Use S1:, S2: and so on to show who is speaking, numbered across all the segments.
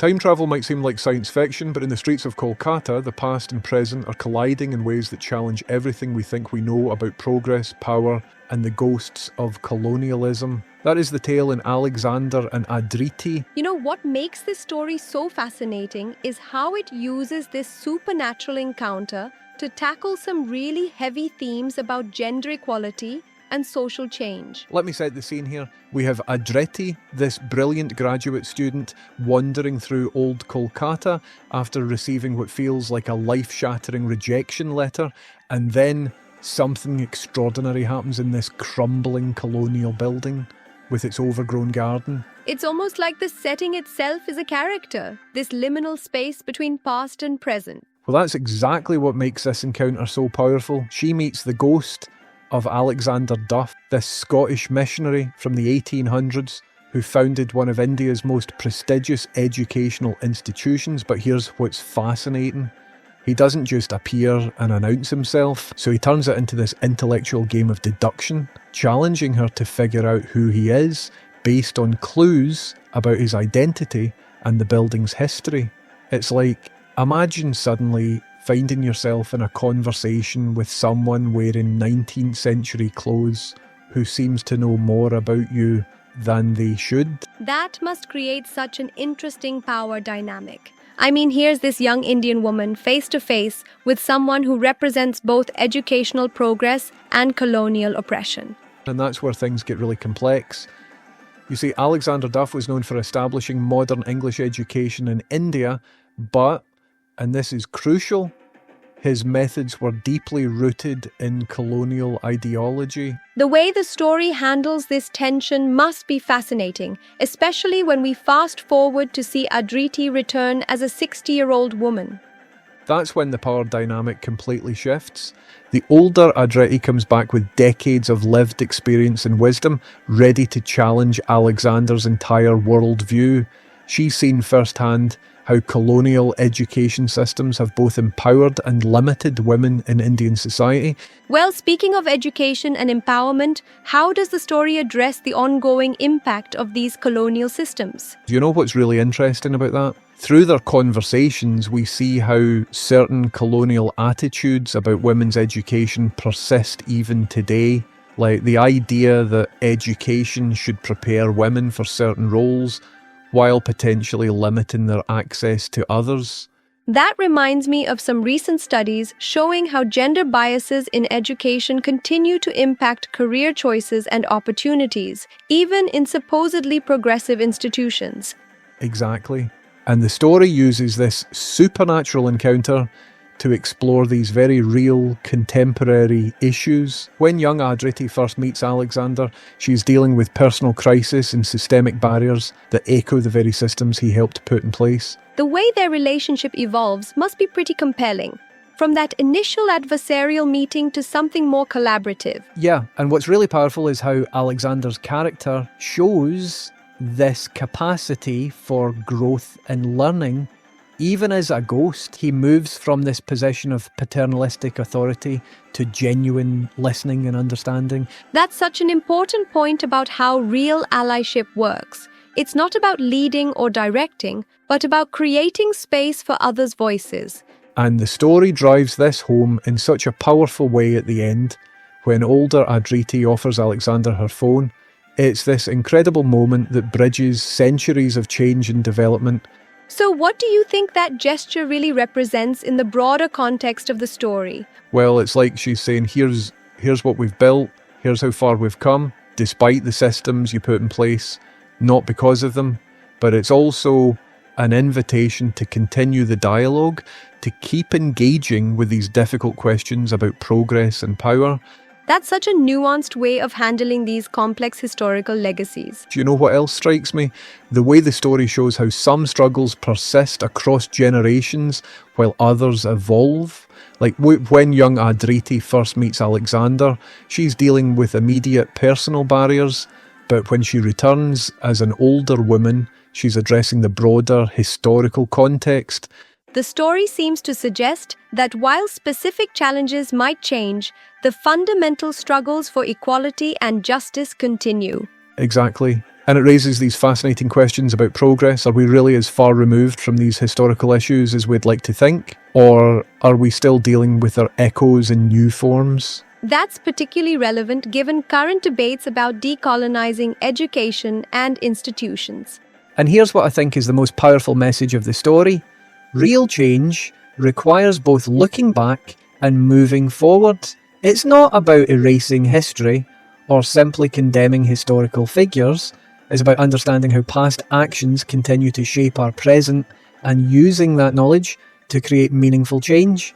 S1: Time travel might seem like science fiction, but in the streets of Kolkata, the past and present are colliding in ways that challenge everything we think we know about progress, power, and the ghosts of colonialism. That is the tale in Alexander and Aadriti.
S2: You know, what makes this story so fascinating is how it uses this supernatural encounter to tackle some really heavy themes about gender equality and social change.
S1: Let me set the scene here. We have Aadriti, this brilliant graduate student, wandering through old Kolkata after receiving what feels like a life-shattering rejection letter, and then something extraordinary happens in this crumbling colonial building with its overgrown garden.
S2: It's almost like the setting itself is a character, this liminal space between past and present.
S1: Well, that's exactly what makes this encounter so powerful. She meets the ghost of Alexander Duff, this Scottish missionary from the 1800s who founded one of India's most prestigious educational institutions. But here's what's fascinating. He doesn't just appear and announce himself, so he turns it into this intellectual game of deduction, challenging her to figure out who he is based on clues about his identity and the building's history. It's like, imagine suddenly finding yourself in a conversation with someone wearing 19th century clothes who seems to know more about you than they should.
S2: That must create such an interesting power dynamic. I mean, here's this young Indian woman face to face with someone who represents both educational progress and colonial oppression.
S1: And that's where things get really complex. You see, Alexander Duff was known for establishing modern English education in India, but, and this is crucial, his methods were deeply rooted in colonial ideology.
S2: The way the story handles this tension must be fascinating, especially when we fast forward to see Aadriti return as a 60-year-old woman.
S1: That's when the power dynamic completely shifts. The older Aadriti comes back with decades of lived experience and wisdom, ready to challenge Alexander's entire worldview. She's seen firsthand how colonial education systems have both empowered and limited women in Indian society.
S2: Well, speaking of education and empowerment, how does the story address the ongoing impact of these colonial systems?
S1: Do you know what's really interesting about that? Through their conversations, we see how certain colonial attitudes about women's education persist even today. Like the idea that education should prepare women for certain roles, while potentially limiting their access to others.
S2: That reminds me of some recent studies showing how gender biases in education continue to impact career choices and opportunities, even in supposedly progressive institutions.
S1: Exactly. And the story uses this supernatural encounter to explore these very real, contemporary issues. When young Aadriti first meets Alexander, she's dealing with personal crisis and systemic barriers that echo the very systems he helped put in place.
S2: The way their relationship evolves must be pretty compelling. From that initial adversarial meeting to something more collaborative.
S1: Yeah, and what's really powerful is how Alexander's character shows this capacity for growth and learning. Even as a ghost, he moves from this position of paternalistic authority to genuine listening and understanding.
S2: That's such an important point about how real allyship works. It's not about leading or directing, but about creating space for others' voices.
S1: And the story drives this home in such a powerful way at the end, when older Aadriti offers Alexander her phone. It's this incredible moment that bridges centuries of change and development.
S2: So what do you think that gesture really represents in the broader context of the story?
S1: Well, it's like she's saying, here's what we've built, here's how far we've come, despite the systems you put in place, not because of them. But it's also an invitation to continue the dialogue, to keep engaging with these difficult questions about progress and power.
S2: That's such a nuanced way of handling these complex historical legacies.
S1: Do you know what else strikes me? The way the story shows how some struggles persist across generations while others evolve. Like when young Aadriti first meets Alexander, she's dealing with immediate personal barriers, but when she returns as an older woman, she's addressing the broader historical context.
S2: The story seems to suggest that while specific challenges might change, the fundamental struggles for equality and justice continue.
S1: Exactly. And it raises these fascinating questions about progress. Are we really as far removed from these historical issues as we'd like to think? Or are we still dealing with their echoes in new forms?
S2: That's particularly relevant given current debates about decolonizing education and institutions.
S1: And here's what I think is the most powerful message of the story. Real change requires both looking back and moving forward. It's not about erasing history or simply condemning historical figures. It's about understanding how past actions continue to shape our present and using that knowledge to create meaningful change.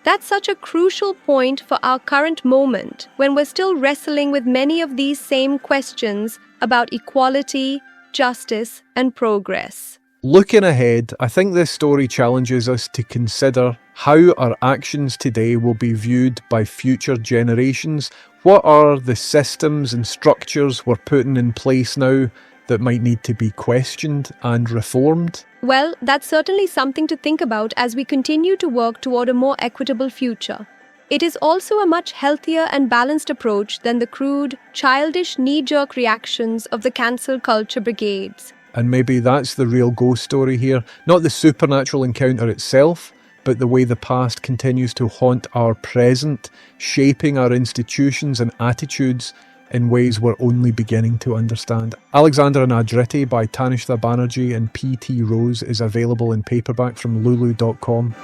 S2: That's such a crucial point for our current moment, when we're still wrestling with many of these same questions about equality, justice, and progress.
S1: Looking ahead, I think this story challenges us to consider how our actions today will be viewed by future generations. What are the systems and structures we're putting in place now that might need to be questioned and reformed?
S2: Well, that's certainly something to think about as we continue to work toward a more equitable future. It is also a much healthier and balanced approach than the crude, childish, knee-jerk reactions of the cancel culture brigades.
S1: And maybe that's the real ghost story here. Not the supernatural encounter itself, but the way the past continues to haunt our present, shaping our institutions and attitudes in ways we're only beginning to understand. Alexander Aadriti by Tannishtha Bannerjee and P.T. Rose is available in paperback from LuLu.com.